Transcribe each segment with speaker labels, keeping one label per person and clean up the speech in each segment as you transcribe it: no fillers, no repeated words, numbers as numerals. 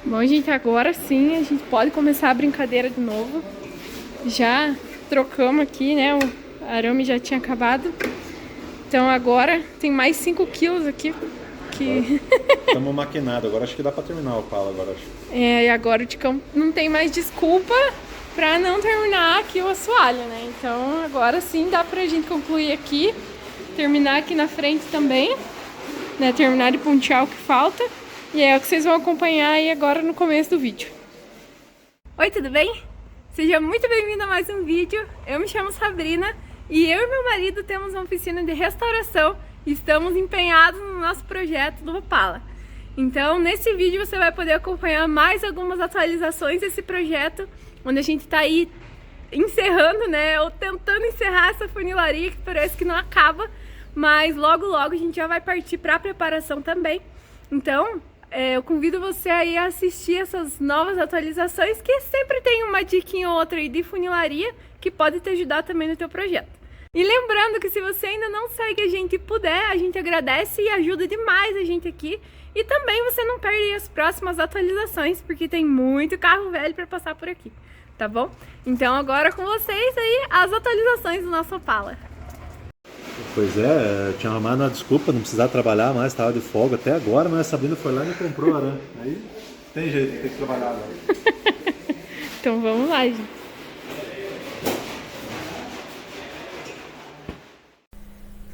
Speaker 1: Bom, gente, agora sim a gente pode começar a brincadeira de novo. Já trocamos aqui, né? O arame já tinha acabado. Então agora tem mais 5 quilos aqui.
Speaker 2: Estamos maquinados, agora acho que dá pra terminar o pala agora. Acho.
Speaker 1: E agora o Ticão não tem mais desculpa pra não terminar aqui o assoalho, né? Então agora sim dá pra gente concluir aqui. Terminar aqui na frente também, né? Terminar de pontear o que falta. E é o que vocês vão acompanhar aí agora no começo do vídeo. Oi, tudo bem? Seja muito bem-vindo a mais um vídeo. Eu me chamo Sabrina e eu e meu marido temos uma oficina de restauração e estamos empenhados no nosso projeto do Opala. Então, nesse vídeo você vai poder acompanhar mais algumas atualizações desse projeto, onde a gente está aí encerrando, né, ou tentando encerrar essa funilaria que parece que não acaba, mas logo logo a gente já vai partir para a preparação também. Então, eu convido você aí a assistir essas novas atualizações, que sempre tem uma diquinha ou outra aí de funilaria que pode te ajudar também no teu projeto. E lembrando que se você ainda não segue a gente e puder, a gente agradece e ajuda demais a gente aqui. E também você não perde as próximas atualizações, porque tem muito carro velho para passar por aqui, tá bom? Então agora com vocês aí as atualizações do nosso Opala.
Speaker 2: Pois é, eu tinha arrumado uma desculpa, não precisar trabalhar mais, estava de folga até agora, mas a Sabrina foi lá e me comprou arame. Aí tem jeito, tem que trabalhar agora.
Speaker 1: Então vamos lá, gente.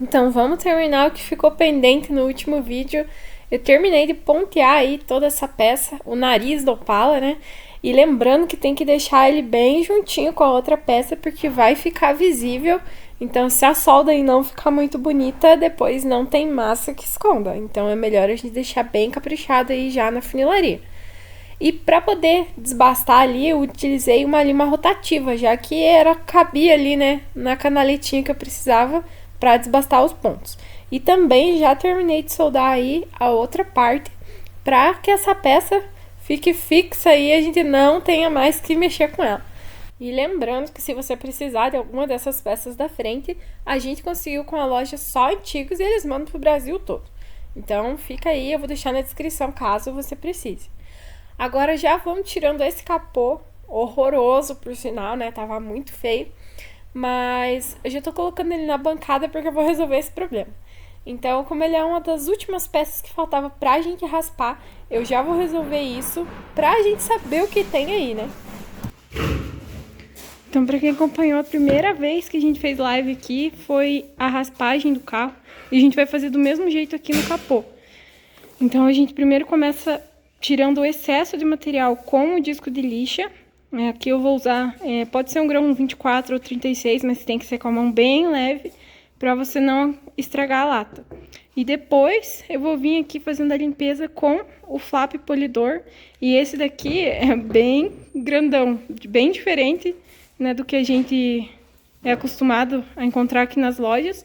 Speaker 1: Então vamos terminar o que ficou pendente no último vídeo. Eu terminei de pontear aí toda essa peça, o nariz do Opala, né? E lembrando que tem que deixar ele bem juntinho com a outra peça, porque vai ficar visível. Então, se a solda aí não ficar muito bonita, depois não tem massa que esconda. Então, é melhor a gente deixar bem caprichado aí já na funilaria. E para poder desbastar ali, eu utilizei uma lima rotativa, já que cabia ali, né, na canaletinha que eu precisava para desbastar os pontos. E também já terminei de soldar aí a outra parte, para que essa peça fique fixa e a gente não tenha mais que mexer com ela. E lembrando que se você precisar de alguma dessas peças da frente, a gente conseguiu com a loja Só Antigos e eles mandam pro Brasil todo. Então fica aí, eu vou deixar na descrição caso você precise. Agora já vamos tirando esse capô, horroroso por sinal, né? Tava muito feio. Mas eu já tô colocando ele na bancada porque eu vou resolver esse problema. Então, como ele é uma das últimas peças que faltava pra gente raspar, eu já vou resolver isso pra gente saber o que tem aí, né? Então, para quem acompanhou, a primeira vez que a gente fez live aqui foi a raspagem do carro. E a gente vai fazer do mesmo jeito aqui no capô. Então, a gente primeiro começa tirando o excesso de material com o disco de lixa. Aqui eu vou usar, pode ser um grão 24 ou 36, mas tem que ser com a mão bem leve, para você não estragar a lata. E depois eu vou vir aqui fazendo a limpeza com o flap polidor. E esse daqui é bem grandão, bem diferente, né, do que a gente é acostumado a encontrar aqui nas lojas.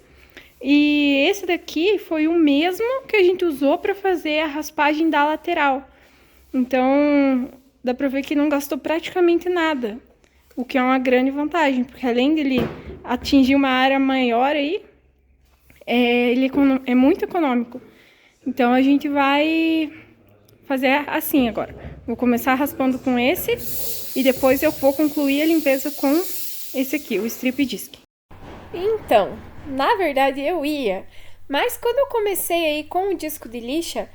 Speaker 1: E esse daqui foi o mesmo que a gente usou para fazer a raspagem da lateral. Então, dá para ver que não gastou praticamente nada, o que é uma grande vantagem, porque além dele atingir uma área maior aí, ele é muito econômico. Então, a gente vai fazer assim agora. Vou começar raspando com esse e depois eu vou concluir a limpeza com esse aqui, o Strip Disc. Então, na verdade eu ia, mas quando eu comecei aí com o disco de lixa,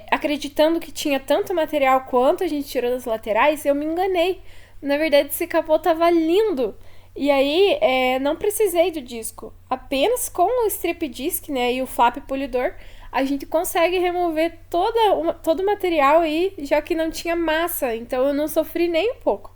Speaker 1: acreditando que tinha tanto material quanto a gente tirou das laterais, eu me enganei. Na verdade, esse capô tava lindo. E aí, não precisei do disco. Apenas com o strip disc, né, e o flap polidor, a gente consegue remover todo o material aí, já que não tinha massa. Então, eu não sofri nem um pouco.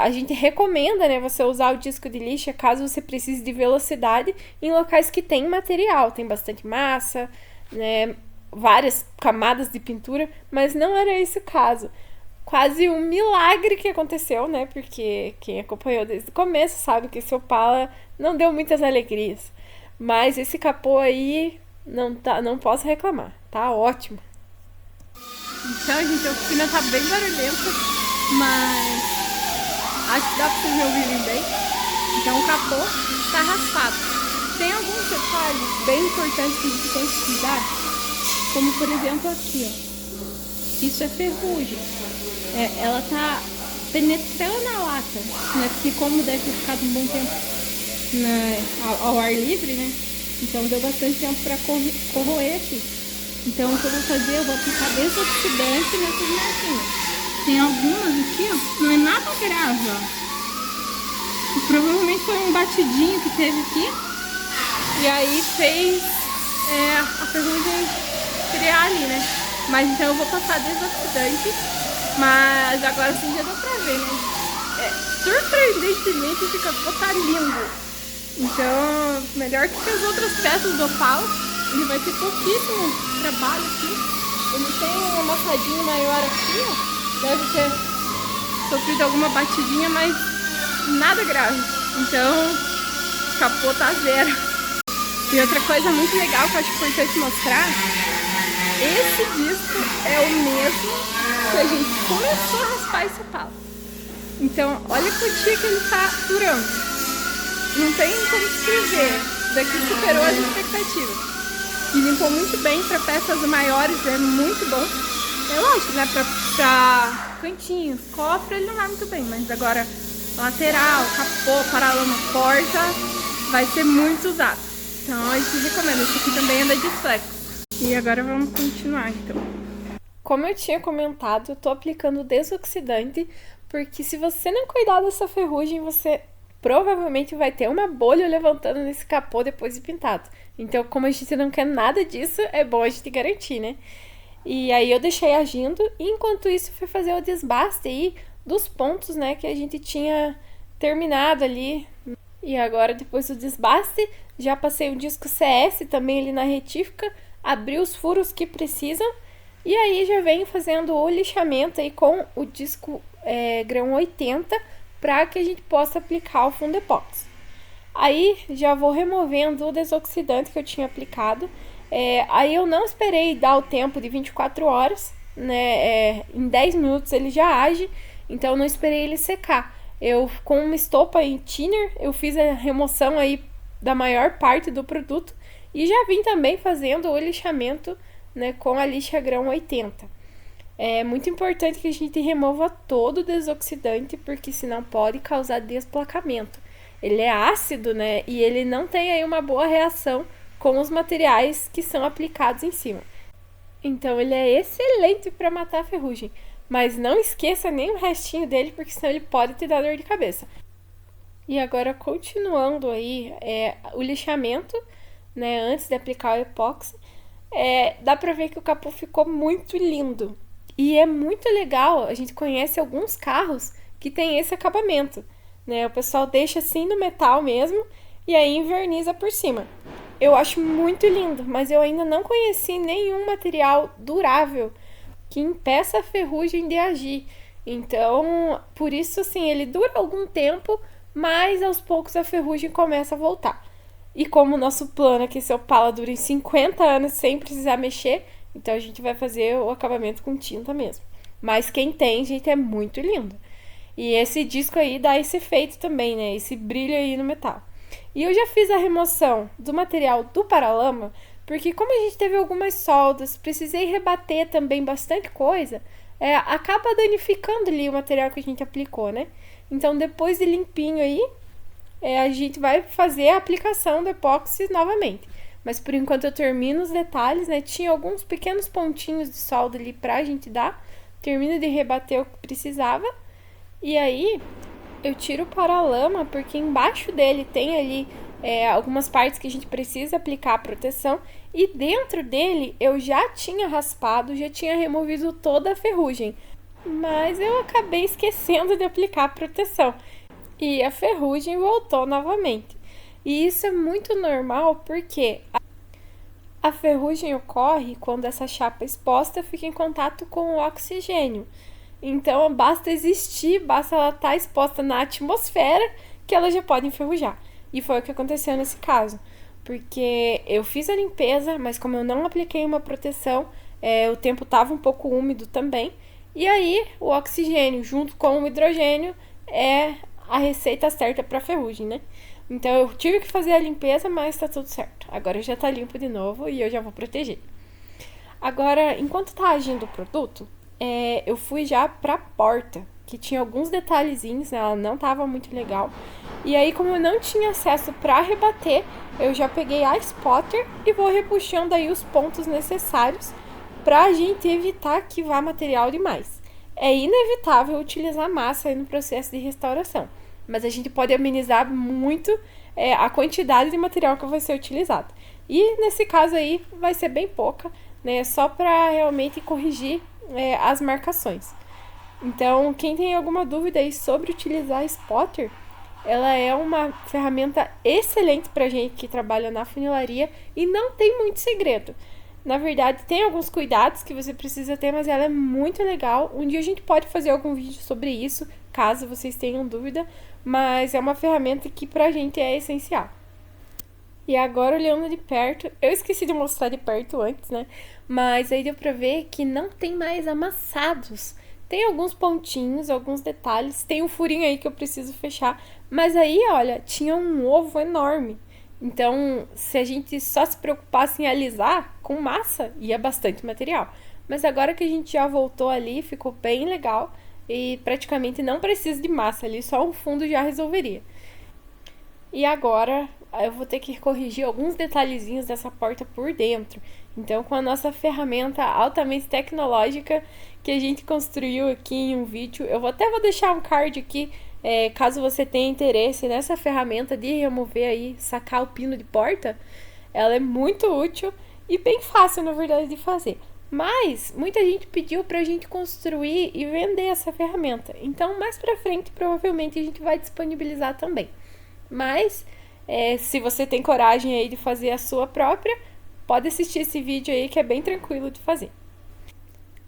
Speaker 1: A gente recomenda, né, você usar o disco de lixa caso você precise de velocidade em locais que tem material, tem bastante massa, né, várias camadas de pintura, mas não era esse o caso. Quase um milagre que aconteceu, né? Porque quem acompanhou desde o começo sabe que esse Opala não deu muitas alegrias. Mas esse capô aí, não posso reclamar. Tá ótimo. Então, gente, a oficina tá bem barulhenta, mas acho que dá pra vocês me ouvirem bem. Então, o capô tá raspado. Tem alguns detalhes bem importantes que a gente tem que cuidar, como por exemplo aqui, ó. isso é ferrugem. Ela tá penetrando na lata, né? Porque como deve ter ficado um bom tempo ao ar livre, né? Então deu bastante tempo para corroer aqui. Então o que eu vou fazer, eu vou aplicar desoxidante nessas marquinhas. Tem algumas aqui, ó, não é nada grave, ó. Provavelmente foi um batidinho que teve aqui. E aí fez a ferrugem criar ali, né? Mas então eu vou passar desoxidante. Mas agora sim já dá pra ver, né? Surpreendentemente esse capô tá lindo. Então, melhor que as outras peças do Opala. Ele vai ter pouquíssimo trabalho aqui. Ele tem um amassadinho maior aqui, ó. Deve ter sofrido alguma batidinha, mas nada grave. Então, o capô tá zero. E outra coisa muito legal que eu acho importante mostrar, esse disco é o mesmo que a gente começou a raspar esse Opala. Então, olha a quantia que ele tá durando. Não tem como descrever. Daqui superou as expectativas. E limpou muito bem para peças maiores, é muito bom. É lógico, né? Pra cantinhos, cofre ele não vai muito bem, mas agora lateral, capô, paralama, porta, vai ser muito usado. Então a gente recomenda. Esse aqui também é da Disflex. E agora vamos continuar então. Como eu tinha comentado, eu tô aplicando desoxidante, porque se você não cuidar dessa ferrugem, você provavelmente vai ter uma bolha levantando nesse capô depois de pintado. Então, como a gente não quer nada disso, é bom a gente garantir, né? E aí eu deixei agindo, e enquanto isso fui fazer o desbaste aí dos pontos, né, que a gente tinha terminado ali. E agora, depois do desbaste, já passei o disco CS também ali na retífica, abri os furos que precisam, e aí já venho fazendo o lixamento aí com o disco grão 80, para que a gente possa aplicar o fundo epóxi. Aí já vou removendo o desoxidante que eu tinha aplicado. Aí eu não esperei dar o tempo de 24 horas, né? Em 10 minutos ele já age, então eu não esperei ele secar. Eu, com uma estopa em thinner, eu fiz a remoção aí da maior parte do produto e já vim também fazendo o lixamento, né, com a lixa grão 80. É muito importante que a gente remova todo o desoxidante, porque senão pode causar desplacamento. Ele é ácido, né? E ele não tem aí uma boa reação com os materiais que são aplicados em cima. Então ele é excelente para matar a ferrugem. Mas não esqueça nem o restinho dele, porque senão ele pode te dar dor de cabeça. E agora, continuando aí o lixamento, né? Antes de aplicar o epóxi, dá pra ver que o capô ficou muito lindo. E é muito legal, a gente conhece alguns carros que tem esse acabamento, né? O pessoal deixa assim no metal mesmo e aí inverniza por cima. Eu acho muito lindo, mas eu ainda não conheci nenhum material durável que impeça a ferrugem de agir. Então, por isso assim, ele dura algum tempo, mas aos poucos a ferrugem começa a voltar. E como o nosso plano é que esse Opala dure 50 anos sem precisar mexer, então a gente vai fazer o acabamento com tinta mesmo. Mas quem tem, gente, é muito lindo. E esse disco aí dá esse efeito também, né? Esse brilho aí no metal. E eu já fiz a remoção do material do paralama, porque como a gente teve algumas soldas, precisei rebater também bastante coisa, acaba danificando ali o material que a gente aplicou, né? Então depois de limpinho aí, a gente vai fazer a aplicação do epóxi novamente. Mas por enquanto eu termino os detalhes, né? Tinha alguns pequenos pontinhos de solda ali pra gente dar. Termino de rebater o que precisava. E aí eu tiro o paralama, porque embaixo dele tem ali algumas partes que a gente precisa aplicar a proteção. E dentro dele eu já tinha raspado, já tinha removido toda a ferrugem. Mas eu acabei esquecendo de aplicar a proteção. E a ferrugem voltou novamente. E isso é muito normal porque a ferrugem ocorre quando essa chapa exposta fica em contato com o oxigênio. Então, basta existir, basta ela estar exposta na atmosfera que ela já pode enferrujar. E foi o que aconteceu nesse caso. Porque eu fiz a limpeza, mas como eu não apliquei uma proteção, o tempo estava um pouco úmido também. E aí, o oxigênio junto com o hidrogênio é a receita certa para ferrugem, né? Então eu tive que fazer a limpeza, mas tá tudo certo. Agora já tá limpo de novo e eu já vou proteger. Agora, enquanto tá agindo o produto, eu fui já pra porta, que tinha alguns detalhezinhos, né? Ela não tava muito legal. E aí, como eu não tinha acesso pra rebater, eu já peguei a spotter e vou repuxando aí os pontos necessários pra gente evitar que vá material demais. É inevitável utilizar massa aí no processo de restauração, mas a gente pode amenizar muito a quantidade de material que vai ser utilizado. E nesse caso aí vai ser bem pouca, né? Só para realmente corrigir as marcações. Então, quem tem alguma dúvida aí sobre utilizar a spotter, ela é uma ferramenta excelente para gente que trabalha na funilaria e não tem muito segredo. Na verdade, tem alguns cuidados que você precisa ter, mas ela é muito legal. Um dia a gente pode fazer algum vídeo sobre isso, caso vocês tenham dúvida, mas é uma ferramenta que pra gente é essencial. E agora, olhando de perto, eu esqueci de mostrar de perto antes, né? Mas aí deu pra ver que não tem mais amassados. Tem alguns pontinhos, alguns detalhes, tem um furinho aí que eu preciso fechar, mas aí, olha, tinha um ovo enorme. Então, se a gente só se preocupasse em alisar com massa, ia bastante material. Mas agora que a gente já voltou ali, ficou bem legal e praticamente não precisa de massa ali, só um fundo já resolveria. E agora eu vou ter que corrigir alguns detalhezinhos dessa porta por dentro. Então, com a nossa ferramenta altamente tecnológica que a gente construiu aqui em um vídeo, eu vou deixar um card aqui, caso você tenha interesse nessa ferramenta de remover aí, sacar o pino de porta. Ela é muito útil e bem fácil, na verdade, de fazer. Mas muita gente pediu pra gente construir e vender essa ferramenta. Então, mais pra frente, provavelmente a gente vai disponibilizar também. Mas, se você tem coragem aí de fazer a sua própria, pode assistir esse vídeo aí que é bem tranquilo de fazer.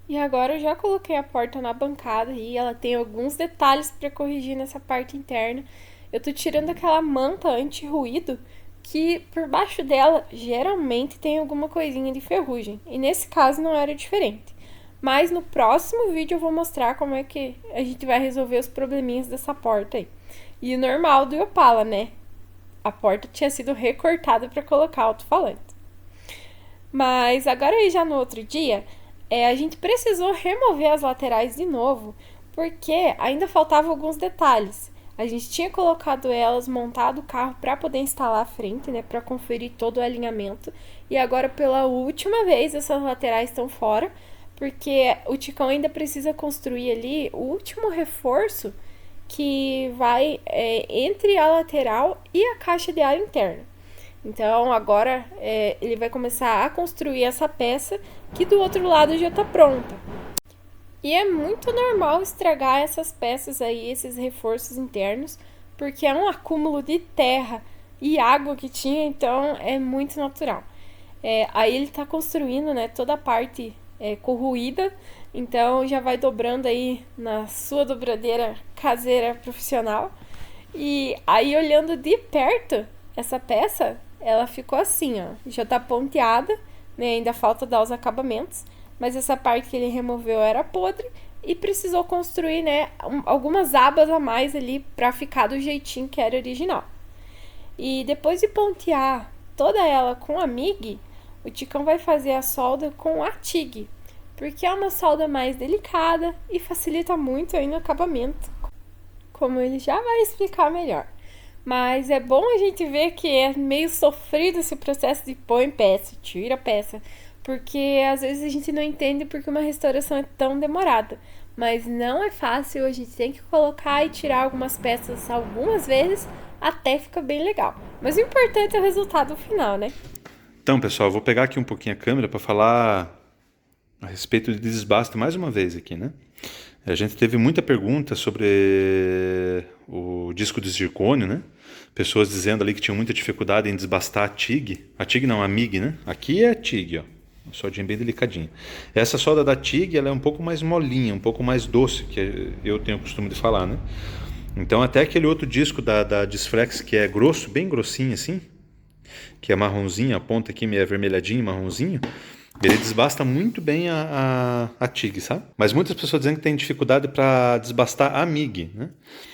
Speaker 1: E agora eu já coloquei a porta na bancada e ela tem alguns detalhes para corrigir nessa parte interna. Eu tô tirando aquela manta anti-ruído que por baixo dela geralmente tem alguma coisinha de ferrugem. E nesse caso não era diferente. Mas no próximo vídeo eu vou mostrar como é que a gente vai resolver os probleminhas dessa porta aí. E o normal do Opala, né? A porta tinha sido recortada para colocar alto-falante. Mas agora aí já no outro dia, a gente precisou remover as laterais de novo, porque ainda faltavam alguns detalhes. A gente tinha colocado elas, montado o carro para poder instalar a frente, né? Para conferir todo o alinhamento. E agora pela última vez essas laterais estão fora, porque o Ticão ainda precisa construir ali o último reforço que vai entre a lateral e a caixa de ar interna. Então agora ele vai começar a construir essa peça que do outro lado já está pronta. E é muito normal estragar essas peças aí, esses reforços internos, porque é um acúmulo de terra e água que tinha, então é muito natural. Aí ele está construindo, né, toda a parte corroída, então já vai dobrando aí na sua dobradeira caseira profissional. E aí olhando de perto, essa peça, ela ficou assim, ó, já tá ponteada, né, ainda falta dar os acabamentos, mas essa parte que ele removeu era podre e precisou construir, né, algumas abas a mais ali para ficar do jeitinho que era original. E depois de pontear toda ela com a MIG, o Ticão vai fazer a solda com a TIG, porque é uma solda mais delicada e facilita muito aí no acabamento, como ele já vai explicar melhor. Mas é bom a gente ver que é meio sofrido esse processo de pôr em peça, tira a peça, porque às vezes a gente não entende porque uma restauração é tão demorada. Mas não é fácil, a gente tem que colocar e tirar algumas peças algumas vezes até ficar bem legal. Mas o importante é o resultado final, né?
Speaker 2: Então, pessoal, eu vou pegar aqui um pouquinho a câmera para falar a respeito de desbaste mais uma vez aqui, né? A gente teve muita pergunta sobre o disco de zircônio, né? Pessoas dizendo ali que tinham muita dificuldade em desbastar a TIG. A TIG não, a MIG, né? Aqui é a TIG, ó. Uma soldinha bem delicadinha. Essa solda da TIG, ela é um pouco mais molinha, um pouco mais doce, que eu tenho o costume de falar, né? Então até aquele outro disco da Disflex que é grosso, bem grossinho assim, que é marronzinho, a ponta aqui meio avermelhadinho, marronzinho, ele desbasta muito bem a TIG, sabe? Mas muitas pessoas dizem que tem dificuldade para desbastar a MIG, né?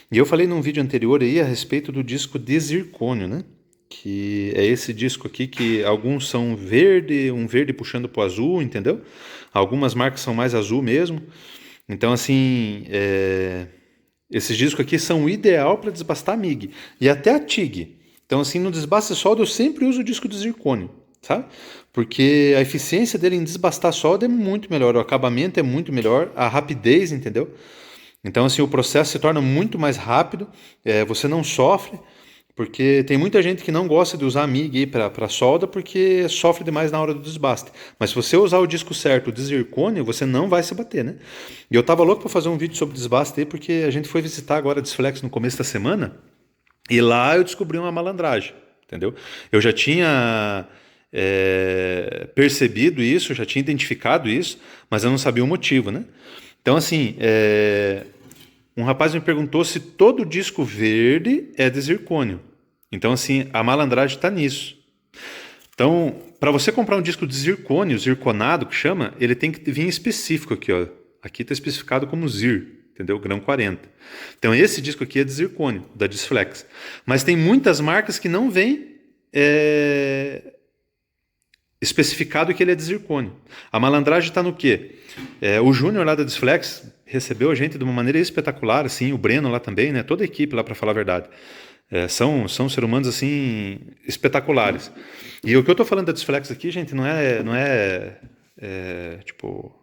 Speaker 2: E eu falei num vídeo anterior aí a respeito do disco de zircônio, né? que é esse disco aqui, que alguns são verde, um verde puxando para o azul, entendeu? Algumas marcas são mais azul mesmo. Então, assim, esses discos aqui são o ideal para desbastar a MIG. E até a TIG. Então, assim, no desbaste solda eu sempre uso o disco de zircônio, sabe? Porque a eficiência dele em desbastar solda é muito melhor, o acabamento é muito melhor, a rapidez, entendeu? Então, assim, o processo se torna muito mais rápido, você não sofre, porque tem muita gente que não gosta de usar a MIG para solda porque sofre demais na hora do desbaste. Mas se você usar o disco certo, o de zircônio, você não vai se bater, né? E eu tava louco para fazer um vídeo sobre desbaste aí, porque a gente foi visitar agora a Disflex no começo da semana, e lá eu descobri uma malandragem, entendeu? Eu já tinha percebido isso, já tinha identificado isso, mas eu não sabia o motivo, né? Então, assim, um rapaz me perguntou se todo disco verde é de zircônio. Então, assim, a malandragem está nisso. Então, para você comprar um disco de zircônio, zirconado, que chama, ele tem que vir específico aqui, ó. Aqui está especificado como Zir, entendeu? Grão 40. Então, esse disco aqui é de zircônio, da Disflex. Mas tem muitas marcas que não vêm especificado que ele é de zircônio. A malandragem está no quê? O Júnior lá da Disflex recebeu a gente de uma maneira espetacular, assim, o Breno lá também, né? Toda a equipe lá, para falar a verdade. São seres humanos, assim, espetaculares. E o que eu estou falando da Disflex aqui, gente, não é tipo...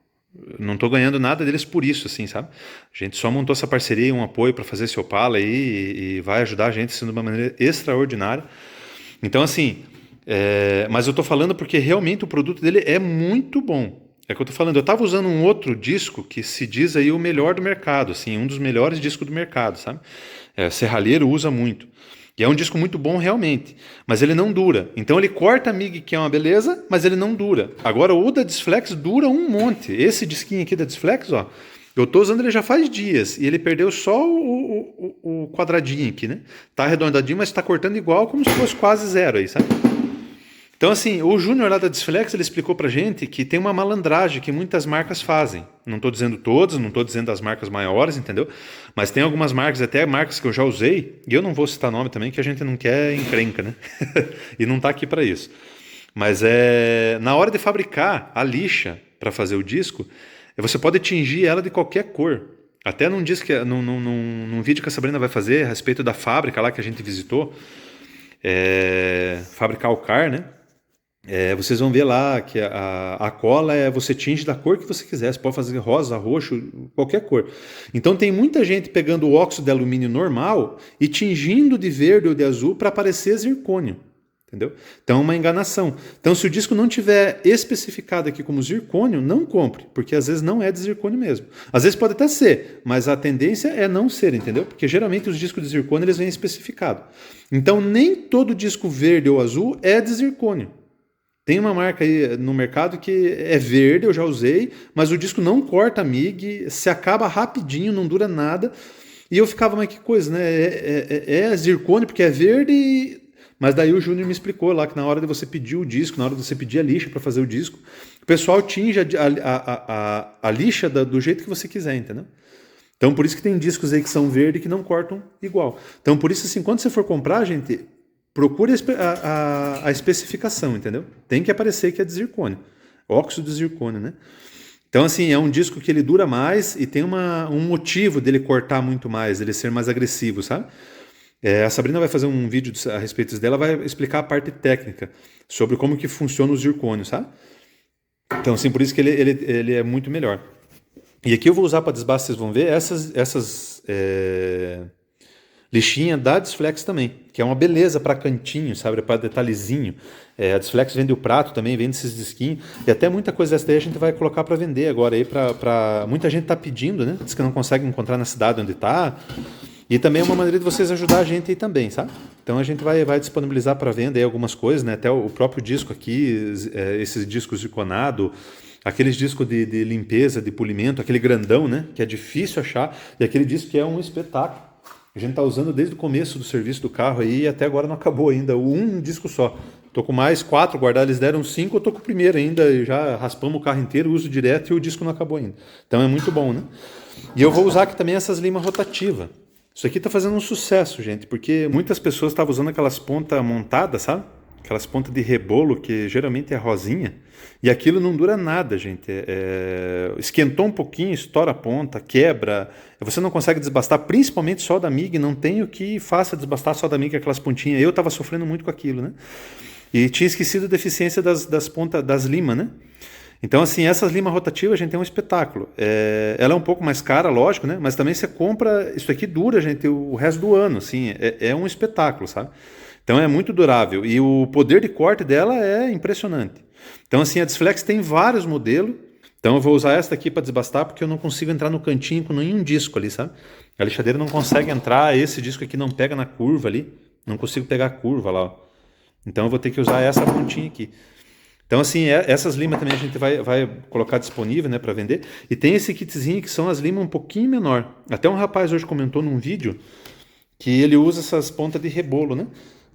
Speaker 2: Não estou ganhando nada deles por isso, assim, sabe? A gente só montou essa parceria, um apoio para fazer esse Opala aí e vai ajudar a gente assim, de uma maneira extraordinária. Então, assim... mas eu estou falando porque realmente o produto dele é muito bom. É o que eu estou falando. Eu estava usando um outro disco que se diz aí o melhor do mercado, assim, um dos melhores discos do mercado, sabe? Serralheiro usa muito. E é um disco muito bom realmente, mas ele não dura. Então ele corta a MIG, que é uma beleza, mas ele não dura. Agora o da Disflex dura um monte. Esse disquinho aqui da Disflex, ó, eu estou usando ele já faz dias e ele perdeu só o quadradinho aqui, né? Tá arredondadinho, mas está cortando igual como se fosse quase zero aí, sabe? Então, assim, o Júnior lá da Disflex, ele explicou pra gente que tem uma malandragem que muitas marcas fazem. Não estou dizendo todas, não estou dizendo das marcas maiores, entendeu? Mas tem algumas marcas, até marcas que eu já usei, e eu não vou citar nome também, que a gente não quer encrenca, né? E não está aqui para isso. Mas na hora de fabricar a lixa para fazer o disco, você pode tingir ela de qualquer cor. Até num vídeo que a Sabrina vai fazer a respeito da fábrica lá que a gente visitou, fábrica Alcar, né? Vocês vão ver lá que a cola você tinge da cor que você quiser. Você pode fazer rosa, roxo, qualquer cor. Então tem muita gente pegando o óxido de alumínio normal e tingindo de verde ou de azul para parecer zircônio. Entendeu? Então é uma enganação. Então se o disco não tiver especificado aqui como zircônio, não compre, porque às vezes não é de zircônio mesmo. Às vezes pode até ser, mas a tendência é não ser, entendeu? Porque geralmente os discos de zircônio eles vêm especificados. Então nem todo disco verde ou azul é de zircônio. Tem uma marca aí no mercado que é verde, eu já usei, mas o disco não corta a MIG, se acaba rapidinho, não dura nada. E eu ficava, mas que coisa, né? É zircônio porque é verde, mas daí o Júnior me explicou lá que na hora de você pedir o disco, na hora de você pedir a lixa para fazer o disco, o pessoal tinge a lixa do jeito que você quiser, entendeu? Então por isso que tem discos aí que são verde que não cortam igual. Então por isso assim, quando você for comprar, gente... Procure a especificação, entendeu? Tem que aparecer que é de zircônio. Óxido de zircônio, né? Então, assim, é um disco que ele dura mais e tem um motivo dele cortar muito mais, ele ser mais agressivo, sabe? A Sabrina vai fazer um vídeo a respeito disso dela, vai explicar a parte técnica sobre como que funciona o zircônio, sabe? Então, assim, por isso que ele é muito melhor. E aqui eu vou usar para desbaste, vocês vão ver, essas lixinha da Disflex também, que é uma beleza para cantinho, sabe, para detalhezinho. A Disflex vende o prato também, vende esses disquinhos, e até muita coisa dessa daí a gente vai colocar para vender agora aí, muita gente está pedindo, né, diz que não consegue encontrar na cidade onde está, e também é uma maneira de vocês ajudar a gente aí também, sabe? Então a gente vai disponibilizar para venda aí algumas coisas, né, até o próprio disco aqui, esses discos zirconado, aqueles discos de limpeza, de polimento, aquele grandão, né, que é difícil achar, e aquele disco que é um espetáculo. A gente está usando desde o começo do serviço do carro aí e até agora não acabou ainda. Um disco só. Estou com mais 4 guardados, eles deram 5, eu estou com o primeiro ainda. E já raspamos o carro inteiro, uso direto e o disco não acabou ainda. Então é muito bom, né? E eu vou usar aqui também essas limas rotativas. Isso aqui tá fazendo um sucesso, gente, porque muitas pessoas estavam usando aquelas pontas montadas, sabe? Aquelas pontas de rebolo que geralmente é rosinha. E aquilo não dura nada, gente. Esquentou um pouquinho, estoura a ponta, quebra. Você não consegue desbastar, principalmente solda MIG. Não tem o que faça desbastar solda MIG, aquelas pontinhas. Eu estava sofrendo muito com aquilo, né? E tinha esquecido a deficiência das pontas, das limas, né? Então, assim, essas limas rotativas, gente, é um espetáculo. Ela é um pouco mais cara, lógico, né? Mas também você compra... Isso aqui dura, gente, o resto do ano, assim. É um espetáculo, sabe? Então, é muito durável. E o poder de corte dela é impressionante. Então, assim, a Disflex tem vários modelos. Então, eu vou usar esta aqui para desbastar, porque eu não consigo entrar no cantinho com nenhum disco ali, sabe? A lixadeira não consegue entrar, esse disco aqui não pega na curva ali. Não consigo pegar a curva lá, ó. Então, eu vou ter que usar essa pontinha aqui. Então, assim, essas limas também a gente vai colocar disponível, né, para vender. E tem esse kitzinho que são as limas um pouquinho menor. Até um rapaz hoje comentou num vídeo que ele usa essas pontas de rebolo, né,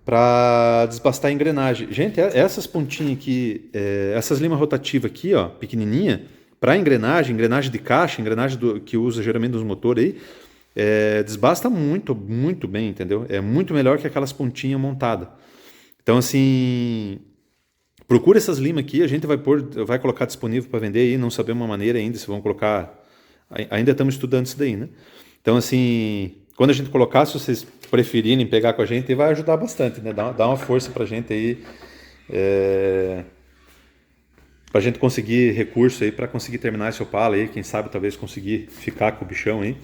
Speaker 2: para desbastar a engrenagem. Gente, essas pontinhas aqui, essas limas rotativas aqui, ó, pequenininha, para engrenagem de caixa, engrenagem que usa geralmente nos motores aí, desbasta muito, muito bem, entendeu? É muito melhor que aquelas pontinhas montadas. Então, assim... Procura essas limas aqui, a gente vai colocar disponível para vender aí, não sabemos uma maneira ainda, se vão colocar... Ainda estamos estudando isso daí, né? Então, assim, quando a gente colocar, se vocês preferirem pegar com a gente, vai ajudar bastante, né? Dá uma força para a gente aí, para a gente conseguir recurso aí, para conseguir terminar esse Opala aí, quem sabe talvez conseguir ficar com o bichão aí.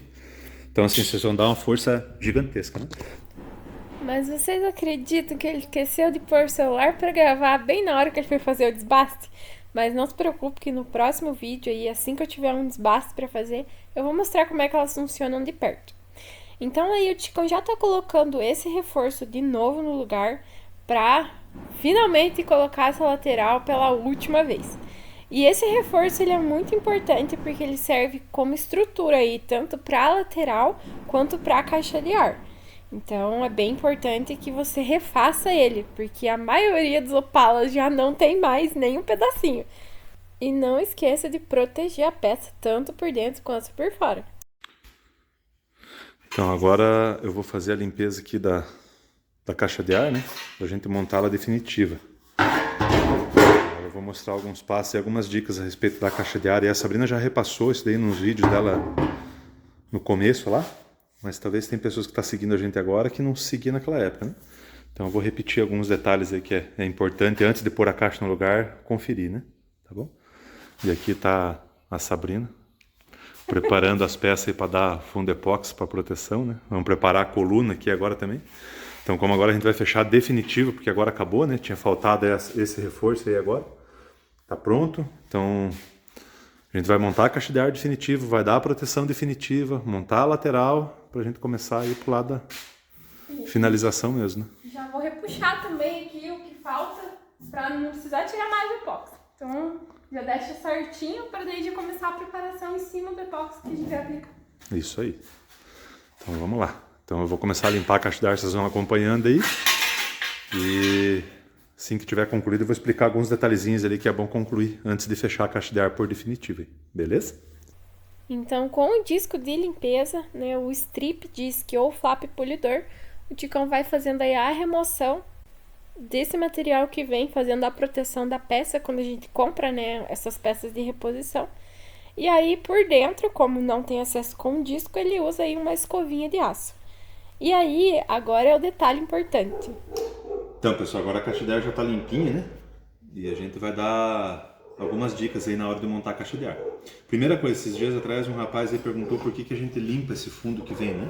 Speaker 2: Então, assim, vocês vão dar uma força gigantesca, né?
Speaker 1: Mas vocês acreditam que ele esqueceu de pôr o celular para gravar bem na hora que ele foi fazer o desbaste? Mas não se preocupe que no próximo vídeo aí, assim que eu tiver um desbaste para fazer, eu vou mostrar como é que elas funcionam de perto. Então aí o Ticão já tá colocando esse reforço de novo no lugar para finalmente colocar essa lateral pela última vez. E esse reforço ele é muito importante porque ele serve como estrutura aí, tanto para a lateral quanto para a caixa de ar. Então é bem importante que você refaça ele, porque a maioria dos Opalas já não tem mais nem um pedacinho. E não esqueça de proteger a peça tanto por dentro quanto por fora.
Speaker 2: Então agora eu vou fazer a limpeza aqui da caixa de ar, né? Pra gente montá-la definitiva. Eu vou mostrar alguns passos e algumas dicas a respeito da caixa de ar. E a Sabrina já repassou isso daí nos vídeos dela no começo lá. Mas talvez tem pessoas que estão seguindo a gente agora que não seguiam naquela época, né? Então eu vou repetir alguns detalhes aí que é importante antes de pôr a caixa no lugar, conferir, né? Tá bom? E aqui está a Sabrina preparando as peças aí para dar fundo epóxi para proteção, né? Vamos preparar a coluna aqui agora também. Então, como agora a gente vai fechar definitivo, porque agora acabou, né? Tinha faltado esse reforço aí agora. Tá pronto. Então, a gente vai montar a caixa de ar definitivo, vai dar a proteção definitiva, montar a lateral, pra gente começar a ir pro lado da finalização mesmo, né?
Speaker 1: Já vou repuxar também aqui o que falta para não precisar tirar mais o epóxi. Então, já deixa certinho para daí já começar a preparação em cima do epóxi que a gente vai aplicar.
Speaker 2: Isso aí. Então, vamos lá. Então, eu vou começar a limpar a caixa de ar, vocês vão acompanhando aí. E assim que tiver concluído, eu vou explicar alguns detalhezinhos ali que é bom concluir antes de fechar a caixa de ar por definitivo aí. Beleza?
Speaker 1: Então, com o disco de limpeza, né, o strip disc ou flap polidor, o Ticão vai fazendo aí a remoção desse material que vem fazendo a proteção da peça quando a gente compra, né, essas peças de reposição. E aí por dentro, como não tem acesso com o disco, ele usa aí uma escovinha de aço. E aí, agora é o detalhe importante.
Speaker 2: Então, pessoal, agora a caixa de ar já está limpinha, né? E a gente vai dar algumas dicas aí na hora de montar a caixa de ar. Primeira coisa, esses dias atrás um rapaz aí perguntou por que a gente limpa esse fundo que vem, né?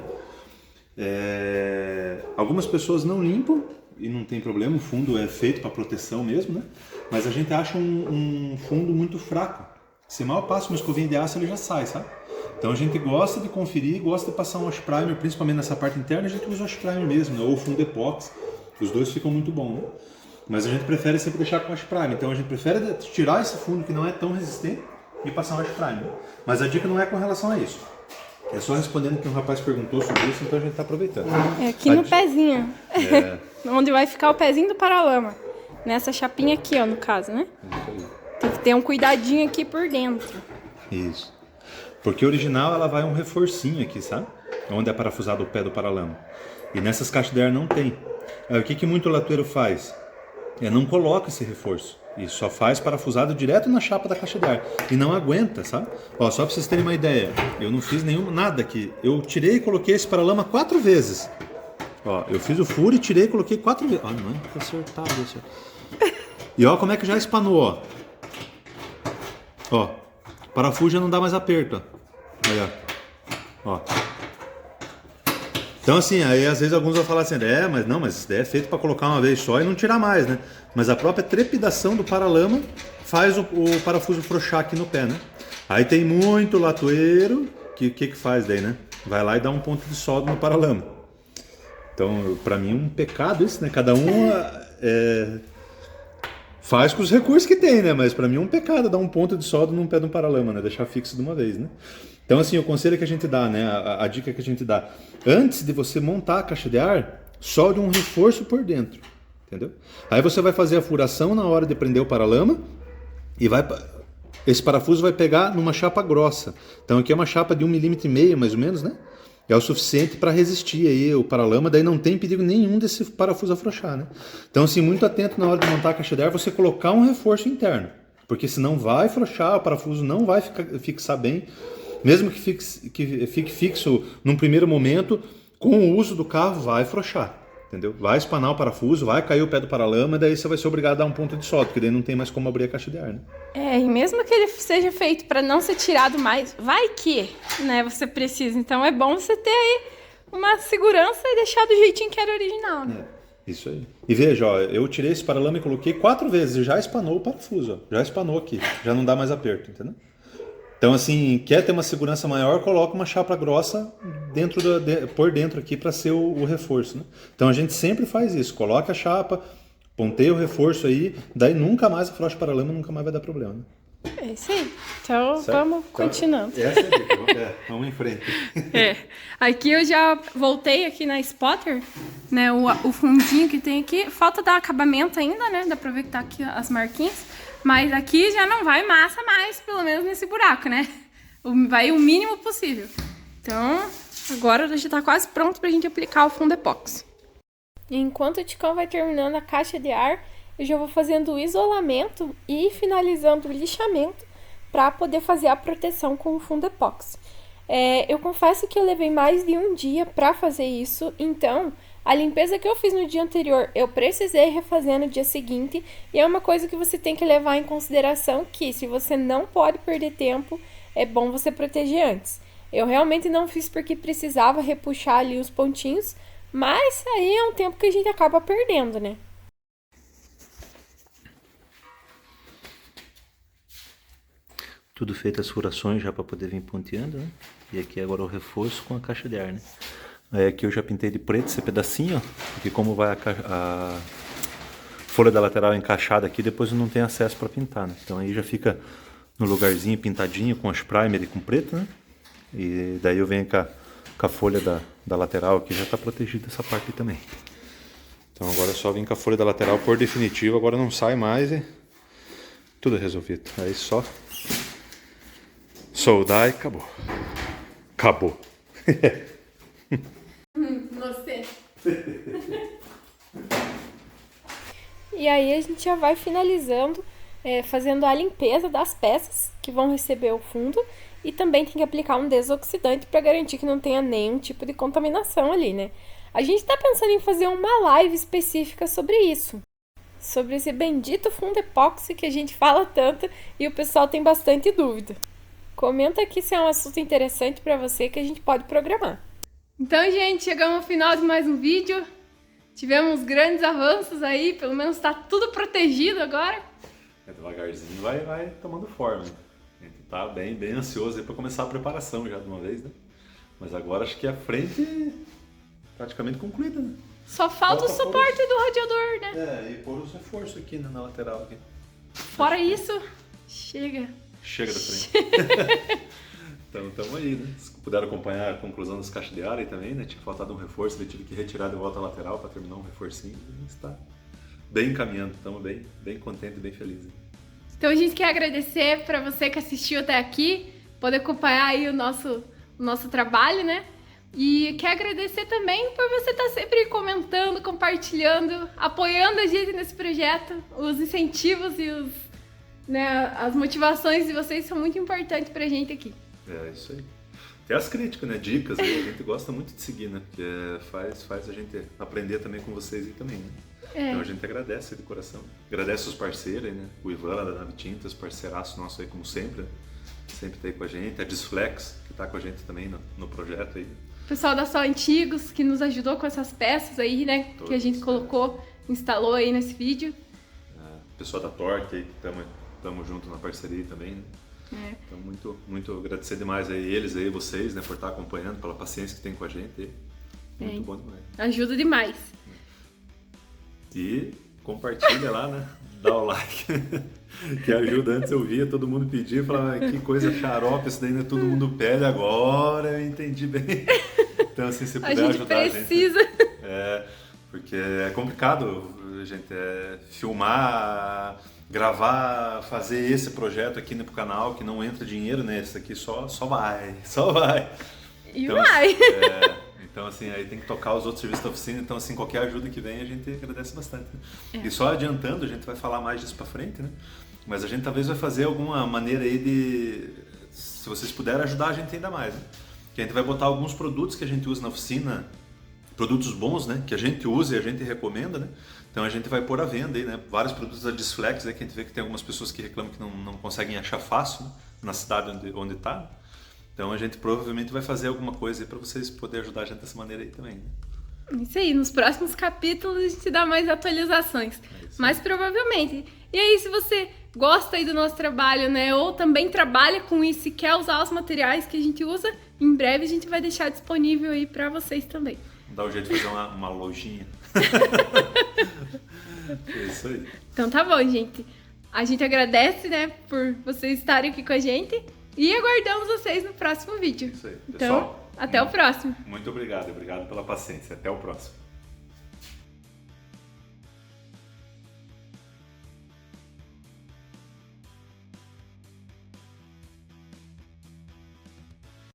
Speaker 2: Algumas pessoas não limpam e não tem problema, o fundo é feito para proteção mesmo, né? Mas a gente acha um fundo muito fraco. Se mal passa uma escovinha de aço, ele já sai, sabe? Então a gente gosta de conferir, gosta de passar um wash primer, principalmente nessa parte interna, a gente usa o wash primer mesmo, né? Ou fundo epóxi. Os dois ficam muito bons, né? Mas a gente prefere sempre deixar com wash primer. Então a gente prefere tirar esse fundo que não é tão resistente e passar um wash primer. Mas a dica não é com relação a isso. É só respondendo que um rapaz perguntou sobre isso, então a gente está aproveitando.
Speaker 1: É aqui no pezinho. Onde vai ficar o pezinho do paralama. Nessa chapinha aqui, ó, no caso, né?
Speaker 2: Isso aí.
Speaker 1: Tem que ter um cuidadinho aqui por dentro.
Speaker 2: Isso. Porque original ela vai um reforcinho aqui, sabe? onde é parafusado o pé do paralama. E nessas caixas de ar não tem. Aí, o que muito latoeiro faz? Não coloca esse reforço. E só faz parafusado direto na chapa da caixa de ar. E não aguenta, sabe? Ó, só para vocês terem uma ideia, eu não fiz nada aqui. Eu tirei e coloquei esse paralama 4 vezes. Ó, eu fiz o furo e tirei e coloquei 4 vezes. Ó, não é pra acertar isso. E ó como é que já espanou, ó. Ó, parafuso já não dá mais aperto, ó. Aí, ó. Então assim, aí às vezes alguns vão falar assim, mas isso daí é feito para colocar uma vez só e não tirar mais, né? Mas a própria trepidação do paralama faz o parafuso frouxar aqui no pé, né? Aí tem muito latoeiro que faz daí, né? Vai lá e dá um ponto de solda no paralama. Então, para mim é um pecado isso, né? Cada um faz com os recursos que tem, né? Mas para mim é um pecado dar um ponto de solda num pé de um paralama, né? Deixar fixo de uma vez, né? Então, assim, o conselho que a gente dá, né? A dica que a gente dá, antes de você montar a caixa de ar, solde um reforço por dentro, entendeu? Aí você vai fazer a furação na hora de prender o paralama e esse parafuso vai pegar numa chapa grossa. Então aqui é uma chapa de 1,5 mm, mais ou menos, né? É o suficiente para resistir aí o paralama, daí não tem perigo nenhum desse parafuso afrouxar, né? Então, assim, muito atento na hora de montar a caixa de ar, você colocar um reforço interno, porque senão vai afrouxar, o parafuso não vai fixar bem, mesmo que fique fixo num primeiro momento, com o uso do carro vai afrouxar, entendeu? Vai espanar o parafuso, vai cair o pé do paralama, daí você vai ser obrigado a dar um ponto de solda, porque daí não tem mais como abrir a caixa de ar, né?
Speaker 1: E mesmo que ele seja feito para não ser tirado mais, vai que, né, você precisa. Então é bom você ter aí uma segurança e deixar do jeitinho que era original, né?
Speaker 2: Isso aí. E veja, ó, eu tirei esse paralama e coloquei 4 vezes e já espanou o parafuso, ó. Já espanou aqui, já não dá mais aperto, entendeu? Então, assim, quer ter uma segurança maior, coloca uma chapa grossa por dentro aqui para ser o reforço, né? Então a gente sempre faz isso, coloca a chapa, ponteia o reforço aí, daí nunca mais afrouxa o paralama, nunca mais vai dar problema, né?
Speaker 1: É isso aí. Então
Speaker 2: Certo?
Speaker 1: vamos continuando.
Speaker 2: Essa é a dica, vamos em frente.
Speaker 1: Aqui eu já voltei aqui na spotter, né, o fundinho que tem aqui, falta dar acabamento ainda, né, dá pra ver que tá aqui as marquinhas, mas aqui já não vai massa mais, pelo menos nesse buraco, né, vai o mínimo possível. Então, agora já tá quase pronto pra gente aplicar o fundo epóxi. E enquanto o Ticão vai terminando a caixa de ar, eu já vou fazendo o isolamento e finalizando o lixamento para poder fazer a proteção com o fundo epóxi. Eu confesso que eu levei mais de um dia para fazer isso, então a limpeza que eu fiz no dia anterior eu precisei refazer no dia seguinte, e é uma coisa que você tem que levar em consideração, que se você não pode perder tempo, é bom você proteger antes. Eu realmente não fiz porque precisava repuxar ali os pontinhos, mas aí é um tempo que a gente acaba perdendo, né?
Speaker 3: Tudo feito as furações já para poder vir ponteando, né? E aqui agora o reforço com a caixa de ar, né? Aí aqui eu já pintei de preto esse pedacinho, ó, porque como vai a folha da lateral encaixada aqui, depois eu não tenho acesso para pintar, né? Então aí já fica no lugarzinho pintadinho com as primer e com preto, né? E daí eu venho com a folha da lateral aqui, já está protegida essa parte também.
Speaker 2: Então agora é só vir com a folha da lateral por definitivo, agora não sai mais e tudo é resolvido. Aí só soldar e acabou. Acabou.
Speaker 1: Você. E aí a gente já vai finalizando, fazendo a limpeza das peças que vão receber o fundo, e também tem que aplicar um desoxidante para garantir que não tenha nenhum tipo de contaminação ali, né? A gente tá pensando em fazer uma live específica sobre isso, sobre esse bendito fundo epóxi que a gente fala tanto e o pessoal tem bastante dúvida. Comenta aqui se é um assunto interessante para você que a gente pode programar. Então, gente, chegamos ao final de mais um vídeo. Tivemos grandes avanços aí, pelo menos tá tudo protegido agora.
Speaker 2: Devagarzinho vai tomando forma. A gente tá bem ansioso aí para começar a preparação já de uma vez, né? Mas agora acho que a frente praticamente concluída, né?
Speaker 1: Só falta o suporte do radiador, né?
Speaker 2: E pôr os reforços aqui, né, na lateral aqui.
Speaker 1: Fora isso, chega.
Speaker 2: Chega da frente. Então estamos aí, né? Se puderam acompanhar a conclusão das caixas de ar aí também, né? Tinha faltado um reforço, eu tive que retirar de volta a lateral para terminar um reforcinho. A gente está bem caminhando, estamos bem contentes e bem felizes.
Speaker 1: Então a gente quer agradecer para você que assistiu até aqui, poder acompanhar aí o nosso trabalho, né? E quero agradecer também por você estar sempre comentando, compartilhando, apoiando a gente nesse projeto. Os incentivos e as motivações de vocês são muito importantes pra gente aqui.
Speaker 3: É isso aí. Tem as críticas, né? Dicas, né? A gente gosta muito de seguir, né? Porque faz a gente aprender também com vocês aí também, né? Então a gente agradece de coração. Agradece os parceiros aí, né? O Ivan lá da Nave Tintas, parceiraço nosso aí como sempre, né? Sempre tá aí com a gente. A Disflex, que tá com a gente também no projeto aí.
Speaker 1: O pessoal da Sol Antigos, que nos ajudou com essas peças aí, né?
Speaker 3: Todos,
Speaker 1: que a gente colocou, instalou aí nesse vídeo.
Speaker 3: O pessoal da Torque aí, que estamos junto na parceria também, né? Então, muito agradecer demais aí eles aí, vocês, né, por estar acompanhando, pela paciência que tem com a gente aí. Muito bom demais.
Speaker 1: Ajuda demais.
Speaker 3: E compartilha lá, né? Dá o like. Que ajuda. Antes eu via, todo mundo pedia, falava, que coisa xarope, isso daí, né? Todo mundo pede, agora eu entendi bem. Então, assim, se puder ajudar a gente.
Speaker 1: Precisa.
Speaker 3: Porque é complicado, gente, filmar, gravar, fazer esse projeto aqui pro canal, que não entra dinheiro, né? Esse aqui só vai.
Speaker 1: E
Speaker 3: então,
Speaker 1: vai.
Speaker 3: Então, assim, aí tem que tocar os outros serviços da oficina. Então, assim, qualquer ajuda que vem, a gente agradece bastante. Né? E só adiantando, a gente vai falar mais disso pra frente, né? Mas a gente talvez vai fazer alguma maneira aí de... Se vocês puderem ajudar a gente ainda mais, né? Que a gente vai botar alguns produtos que a gente usa na oficina, produtos bons, né? Que a gente usa e a gente recomenda, né? Então a gente vai pôr à venda aí, né? Vários produtos da Disflex, aí, que a gente vê que tem algumas pessoas que reclamam que não conseguem achar fácil, né? Na cidade onde tá. Então a gente provavelmente vai fazer alguma coisa aí para vocês poderem ajudar a gente dessa maneira aí também. Né?
Speaker 1: Isso aí, nos próximos capítulos a gente dá mais atualizações. Mas provavelmente. E aí, se você gosta aí do nosso trabalho, né? Ou também trabalha com isso e quer usar os materiais que a gente usa, em breve a gente vai deixar disponível aí para vocês também.
Speaker 3: Dá um jeito de fazer uma lojinha. É isso aí.
Speaker 1: Então tá bom, gente. A gente agradece, né, por vocês estarem aqui com a gente. E aguardamos vocês no próximo vídeo.
Speaker 3: Isso aí.
Speaker 1: Então,
Speaker 3: Pessoal,
Speaker 1: até o próximo.
Speaker 3: Muito obrigado pela paciência. Até o próximo.